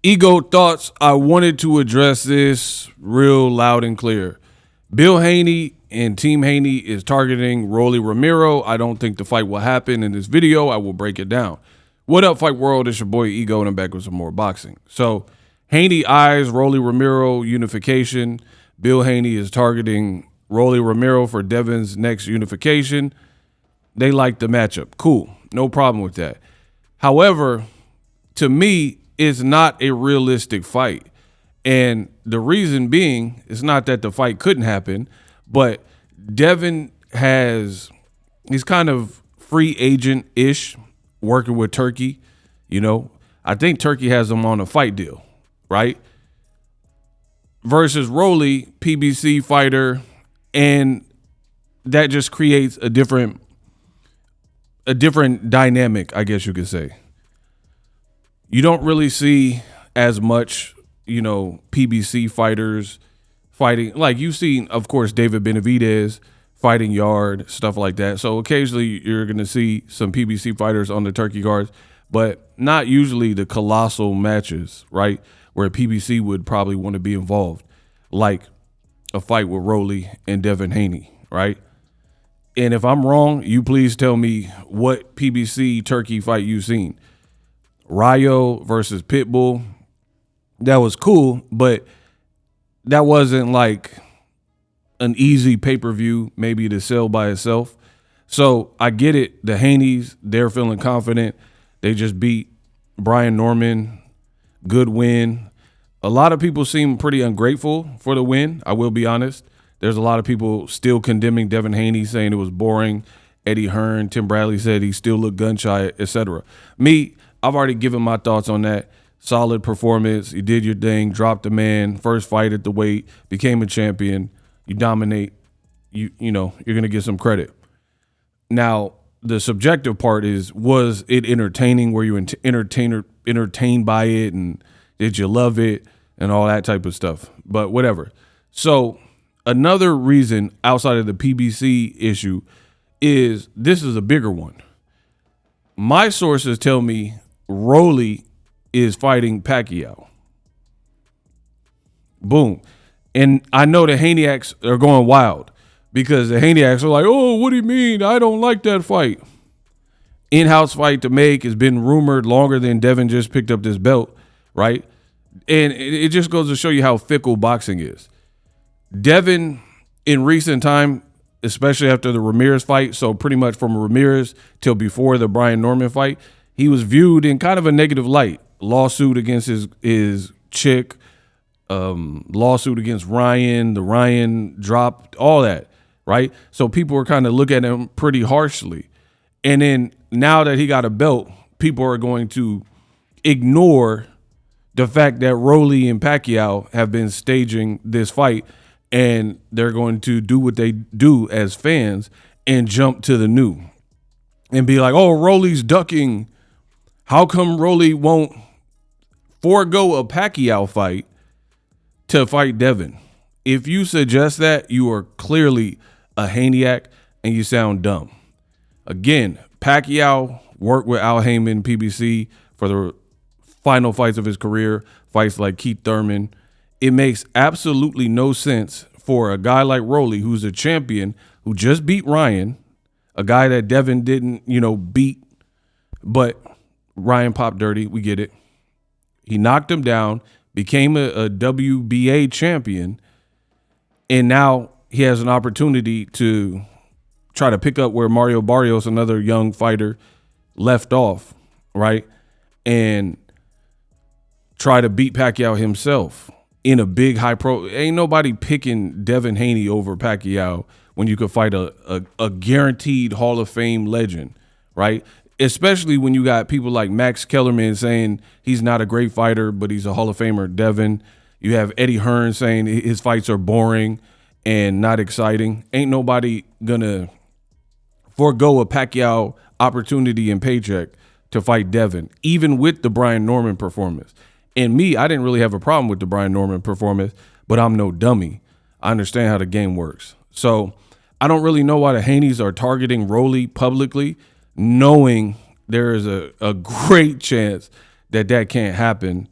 Ego thoughts. I wanted to address this real loud and clear. Bill Haney and Team Haney is targeting Rolly Romero. I don't think the fight will happen in this video. I will break it down. What up, Fight World? It's your boy Ego, and I'm back with some more boxing. So, Haney eyes Rolly Romero unification. Bill Haney is targeting Rolly Romero for Devin's next unification. They like the matchup. Cool. No problem with that. However, to me, it's not a realistic fight. And the reason being, it's not that the fight couldn't happen, but Devin he's kind of free agent-ish working with Turkey. You know, I think Turkey has him on a fight deal, right? Versus Rolly, PBC fighter, and that just creates a different dynamic, I guess you could say. You don't really see as much, PBC fighters fighting. Like you've seen, of course, David Benavidez fighting Yard, stuff like that. So occasionally you're going to see some PBC fighters on the Turkey cards, but not usually the colossal matches, right, where PBC would probably want to be involved, like a fight with Rolly and Devin Haney, right? And if I'm wrong, you please tell me what PBC Turkey fight you've seen. Rayo versus Pitbull, that was cool, but that wasn't like an easy pay-per-view maybe to sell by itself. So I get it. The Haneys, they're feeling confident. They just beat Brian Norman. Good win. A lot of people seem pretty ungrateful for the win, I will be honest. There's a lot of people still condemning Devin Haney, saying it was boring. Eddie Hearn, Tim Bradley said he still looked gun-shy, etc. Me, I've already given my thoughts on that. Solid performance. You did your thing, dropped the man, first fight at the weight, became a champion. You dominate. You're going to get some credit. Now, the subjective part is, was it entertaining? Were you entertained by it? And did you love it? And all that type of stuff. But whatever. So another reason outside of the PBC issue is this is a bigger one. My sources tell me Rolly is fighting Pacquiao. Boom. And I know the Haneyacks are going wild because the Haneyacks are like, oh, what do you mean? I don't like that fight. In-house fight to make has been rumored longer than Devin just picked up this belt, right? And it just goes to show you how fickle boxing is. Devin, in recent time, especially after the Ramirez fight, so pretty much from Ramirez till before the Brian Norman fight, he was viewed in kind of a negative light. Lawsuit against his chick, lawsuit against Ryan, the Ryan drop, all that, right? So people were kind of looking at him pretty harshly. And then now that he got a belt, people are going to ignore the fact that Rolly and Pacquiao have been staging this fight, and they're going to do what they do as fans and jump to the new and be like, oh, Rolly's ducking. How come Rolly won't forego a Pacquiao fight to fight Devin? If you suggest that, you are clearly a Haneyack and you sound dumb. Again, Pacquiao worked with Al Heyman, PBC, for the final fights of his career, fights like Keith Thurman. It makes absolutely no sense for a guy like Rolly, who's a champion, who just beat Ryan, a guy that Devin didn't, beat, but Ryan popped dirty. We get it. He knocked him down, became a WBA champion, and now he has an opportunity to try to pick up where Mario Barrios, another young fighter, left off, right? And try to beat Pacquiao himself in a big high pro. Ain't nobody picking Devin Haney over Pacquiao when you could fight a guaranteed Hall of Fame legend, right? Especially when you got people like Max Kellerman saying he's not a great fighter, but he's a Hall of Famer. Devin. You have Eddie Hearn saying his fights are boring and not exciting. Ain't nobody gonna forego a Pacquiao opportunity and paycheck to fight Devin, even with the Brian Norman performance. And me, I didn't really have a problem with the Brian Norman performance, but I'm no dummy. I understand how the game works. So I don't really know why the Haneys are targeting Rolly publicly, knowing there is a great chance that can't happen.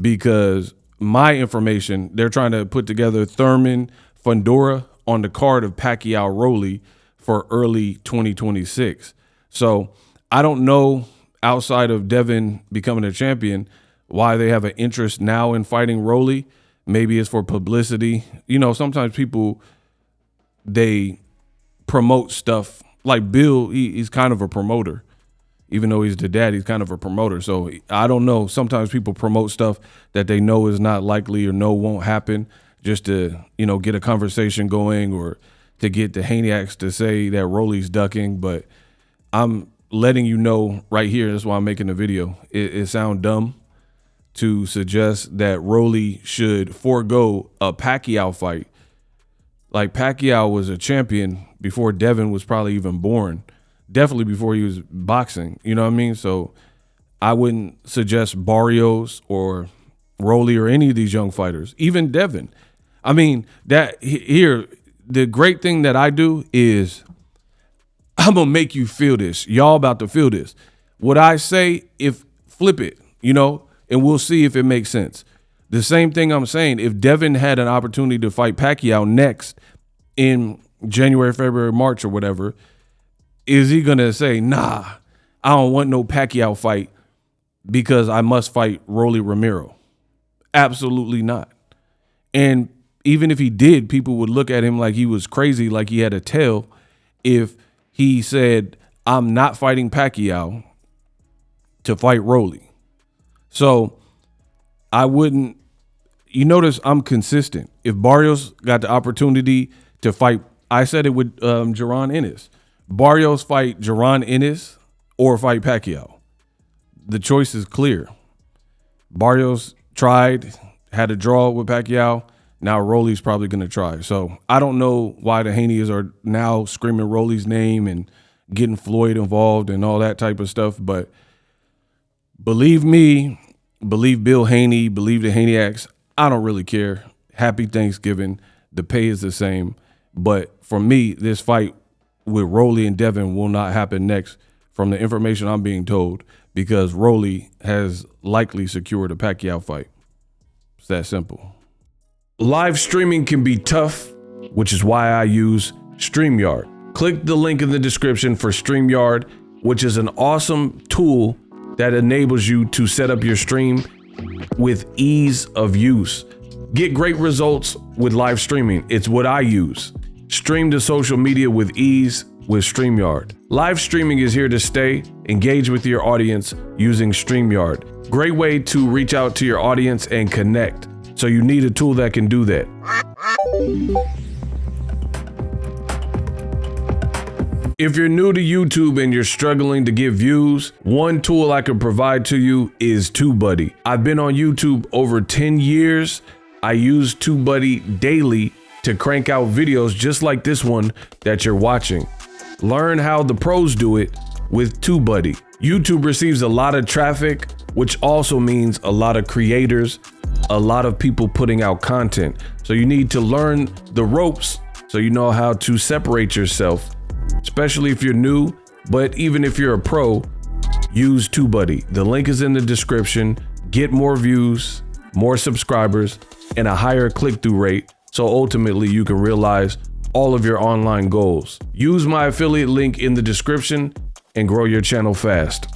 because my information, they're trying to put together Thurman Fundora on the card of Pacquiao Rolly for early 2026. So I don't know, outside of Devin becoming a champion, why they have an interest now in fighting Rolly. Maybe it's for publicity. You know, sometimes people, they promote stuff. Like Bill, he's kind of a promoter. Even though he's the dad, he's kind of a promoter. So I don't know. Sometimes people promote stuff that they know is not likely or know won't happen, just to, you know, get a conversation going or to get the Haneyaks to say that Rolly's ducking. But I'm letting you know right here, that's why I'm making the video. It sounds dumb to suggest that Rolly should forego a Pacquiao fight. Like, Pacquiao was a champion before Devin was probably even born. Definitely before he was boxing, you know what I mean? So I wouldn't suggest Barrios or Rolly or any of these young fighters, even Devin. I mean, that here, the great thing that I do is I'm going to make you feel this. Y'all about to feel this. What I say, if flip it, you know, and we'll see if it makes sense. The same thing I'm saying, if Devin had an opportunity to fight Pacquiao next in January, February, March or whatever, is he going to say, nah, I don't want no Pacquiao fight because I must fight Rolly Romero? Absolutely not. And even if he did, people would look at him like he was crazy, like he had a tail, if he said, I'm not fighting Pacquiao to fight Rolly. So I wouldn't, you notice I'm consistent. If Barrios got the opportunity to fight, I said it with Jaron Ennis. Barrios fight Jaron Ennis or fight Pacquiao. The choice is clear. Barrios tried, had a draw with Pacquiao. Now Rolly's probably going to try. So I don't know why the Haneys are now screaming Rolly's name and getting Floyd involved and all that type of stuff. But believe me, believe Bill Haney, believe the Haneyaks, I don't really care. Happy Thanksgiving. The pay is the same. But for me, this fight with Rolly and Devin will not happen next from the information I'm being told, because Rolly has likely secured a Pacquiao fight. It's that simple. Live streaming can be tough, which is why I use StreamYard. Click the link in the description for StreamYard, which is an awesome tool that enables you to set up your stream with ease of use. Get great results with live streaming. It's what I use. Stream to social media with ease with StreamYard. Live streaming is here to stay. Engage with your audience using StreamYard. Great way to reach out to your audience and connect. So you need a tool that can do that. If you're new to YouTube and you're struggling to get views, one tool I can provide to you is TubeBuddy. I've been on YouTube over 10 years. I use TubeBuddy daily to crank out videos just like this one that you're watching. Learn how the pros do it with TubeBuddy. YouTube receives a lot of traffic, which also means a lot of creators, a lot of people putting out content. So you need to learn the ropes so you know how to separate yourself, especially if you're new. But even if you're a pro, use TubeBuddy. The link is in the description. Get more views, more subscribers, and a higher click-through rate, so ultimately you can realize all of your online goals. Use my affiliate link in the description and grow your channel fast.